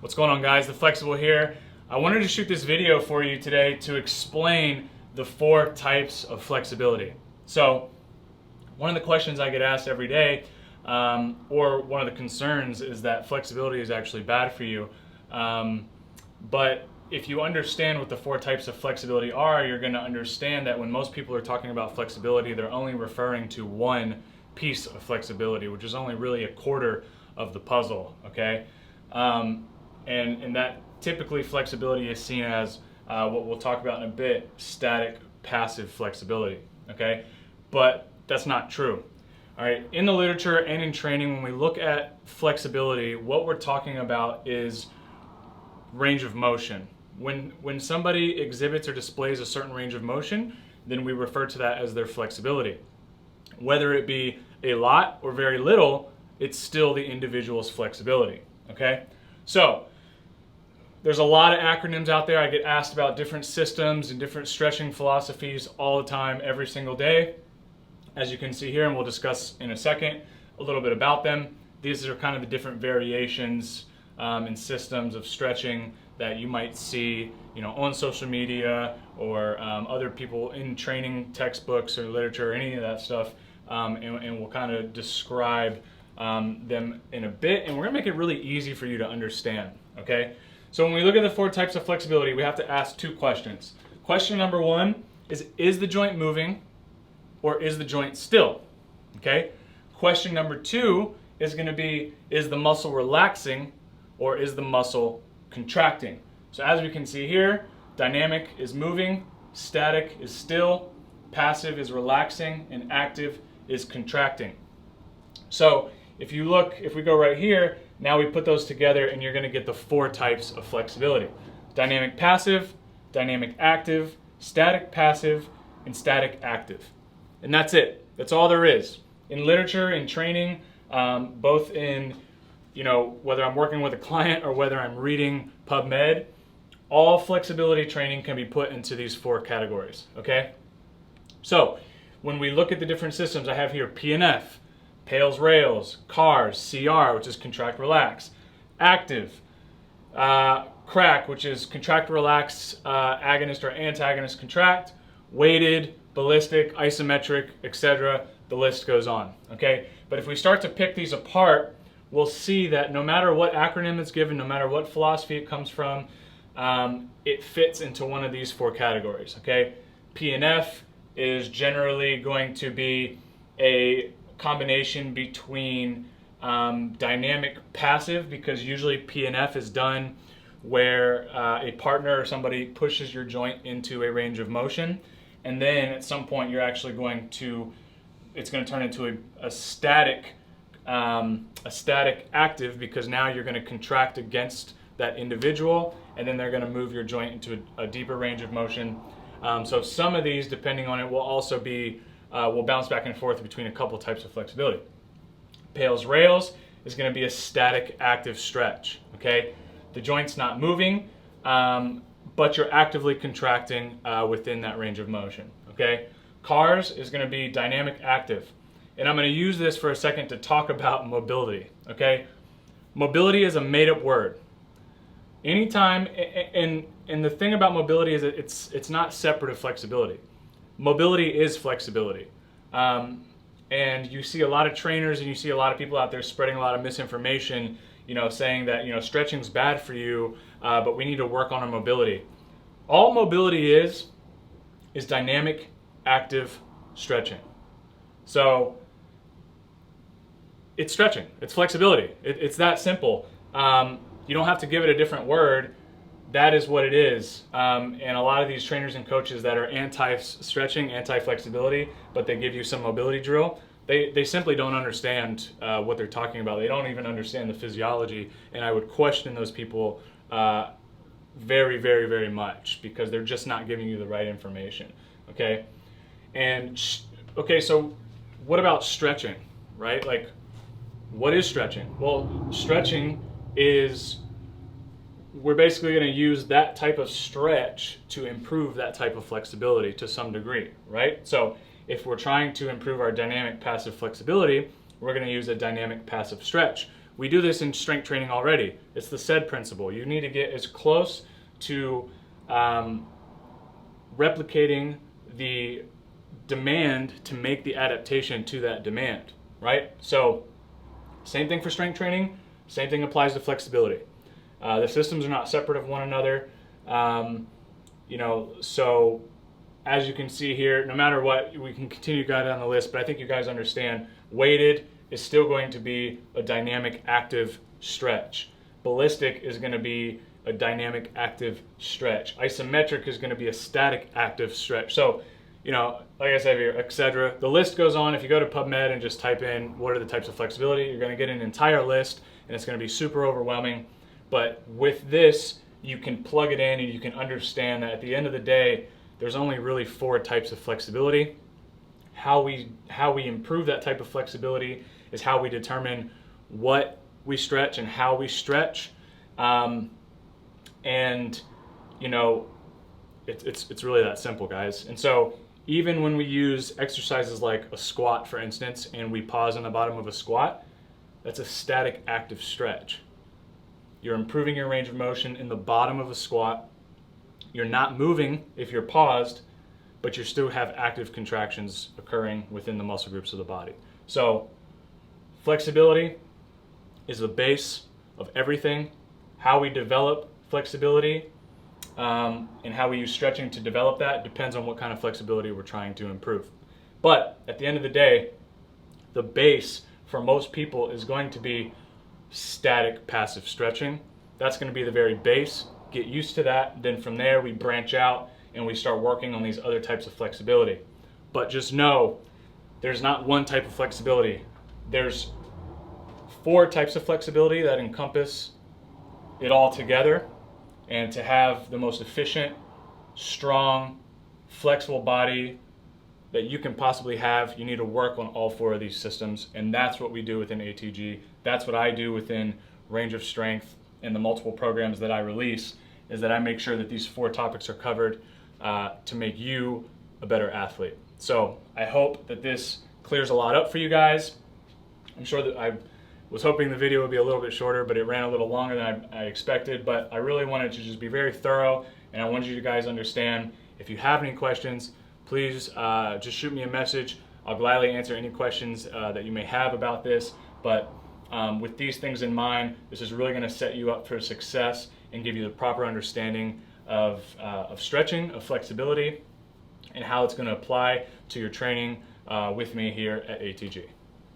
What's going on, guys? The Flexible here. I wanted to shoot this video for you today to explain the 4 types of flexibility. So one of the questions I get asked every day, or one of the concerns, is that flexibility is actually bad for you. But if you understand what the 4 types of flexibility are, you're going to understand that when most people are talking about flexibility, they're only referring to one piece of flexibility, which is only really a quarter of the puzzle, okay? And that typically flexibility is seen as what we'll talk about in a bit, static passive flexibility, okay? But that's not true. All right, in the literature and in training, when we look at flexibility, what we're talking about is range of motion. When somebody exhibits or displays a certain range of motion, then we refer to that as their flexibility. Whether it be a lot or very little, it's still the individual's flexibility, okay? So there's a lot of acronyms out there. I get asked about different systems and different stretching philosophies all the time, every single day. As you can see here, and we'll discuss in a second a little bit about them. These are kind of the different variations and systems of stretching that you might see, on social media or other people in training textbooks or literature or any of that stuff. And we'll kind of describe them in a bit, and we're gonna make it really easy for you to understand, okay? So when we look at the 4 types of flexibility, we have to ask 2 questions. Question number 1 is the joint moving or is the joint still, okay? Question number 2 is gonna be, is the muscle relaxing or is the muscle contracting? So as we can see here, dynamic is moving, static is still, passive is relaxing, and active is contracting. So if we go right here, now we put those together and you're going to get the 4 types of flexibility. Dynamic passive, dynamic active, static passive, and static active. And that's it. That's all there is. In literature, in training, both in, whether I'm working with a client or whether I'm reading PubMed, all flexibility training can be put into these 4 categories, okay? So when we look at the different systems, I have here PNF, Pails Rails, CARS, CR, which is contract relax, active, CRAC, which is contract relax, agonist or antagonist contract, weighted, ballistic, isometric, etc. The list goes on, okay? But if we start to pick these apart, we'll see that no matter what acronym it's given, no matter what philosophy it comes from, it fits into one of these 4 categories, okay? PNF is generally going to be a combination between dynamic passive, because usually PNF is done where a partner or somebody pushes your joint into a range of motion, and then at some point you're actually it's going to turn into a static active, because now you're going to contract against that individual, and then they're going to move your joint into a deeper range of motion. So some of these, depending on it, will also be will bounce back and forth between a couple types of flexibility. Pails Rails is going to be a static active stretch, okay? The joint's not moving, but you're actively contracting within that range of motion, okay? CARS is going to be dynamic active. And I'm going to use this for a second to talk about mobility, okay? Mobility is a made-up word. Anytime, and the thing about mobility is that it's not separate of flexibility. Mobility is flexibility. And you see a lot of trainers and you see a lot of people out there spreading a lot of misinformation, saying that, stretching's bad for you, but we need to work on our mobility. All mobility is dynamic, active stretching. So it's stretching, it's flexibility. It's that simple. You don't have to give it a different word. That is what it is. And a lot of these trainers and coaches that are anti-stretching, anti-flexibility, but they give you some mobility drill, they simply don't understand what they're talking about. They don't even understand the physiology, and I would question those people very, very, very much, because they're just not giving you the right information, okay? And, okay, so what about stretching, right? Like, what is stretching? Well, stretching is, we're basically going to use that type of stretch to improve that type of flexibility to some degree, right? So if we're trying to improve our dynamic passive flexibility, we're going to use a dynamic passive stretch, We do this in strength training already. It's the SAID principle. You need to get as close to replicating the demand to make the adaptation to that demand, right? So same thing for strength training, same thing applies to flexibility. The systems are not separate of one another. So as you can see here, no matter what, we can continue to go down the list, but I think you guys understand weighted is still going to be a dynamic active stretch. Ballistic is going to be a dynamic active stretch. Isometric is going to be a static active stretch. So, like I said here, etc. The list goes on. If you go to PubMed and just type in what are the types of flexibility, you're going to get an entire list, and it's going to be super overwhelming. But with this, you can plug it in and you can understand that at the end of the day, there's only really 4 types of flexibility. How we improve that type of flexibility is how we determine what we stretch and how we stretch. It's really that simple, guys. And so even when we use exercises like a squat, for instance, and we pause on the bottom of a squat, that's a static active stretch. You're improving your range of motion in the bottom of a squat. You're not moving if you're paused, but you still have active contractions occurring within the muscle groups of the body. So flexibility is the base of everything. How we develop flexibility and how we use stretching to develop that depends on what kind of flexibility we're trying to improve. But at the end of the day, the base for most people is going to be static passive stretching. That's going to be the very base. Get used to that. Then from there we branch out and we start working on these other types of flexibility. But just know there's not one type of flexibility. There's 4 types of flexibility that encompass it all together. And to have the most efficient, strong, flexible body that you can possibly have, you need to work on all 4 of these systems. And that's what we do within ATG. That's what I do within Range of Strength and the multiple programs that I release, is that I make sure that these 4 topics are covered to make you a better athlete. So I hope that this clears a lot up for you guys. I'm sure that I was hoping the video would be a little bit shorter, but it ran a little longer than I expected. But I really wanted to just be very thorough, and I wanted you guys to understand. If you have any questions, please just shoot me a message. I'll gladly answer any questions that you may have about this. But with these things in mind, this is really going to set you up for success and give you the proper understanding of stretching, of flexibility, and how it's going to apply to your training with me here at ATG.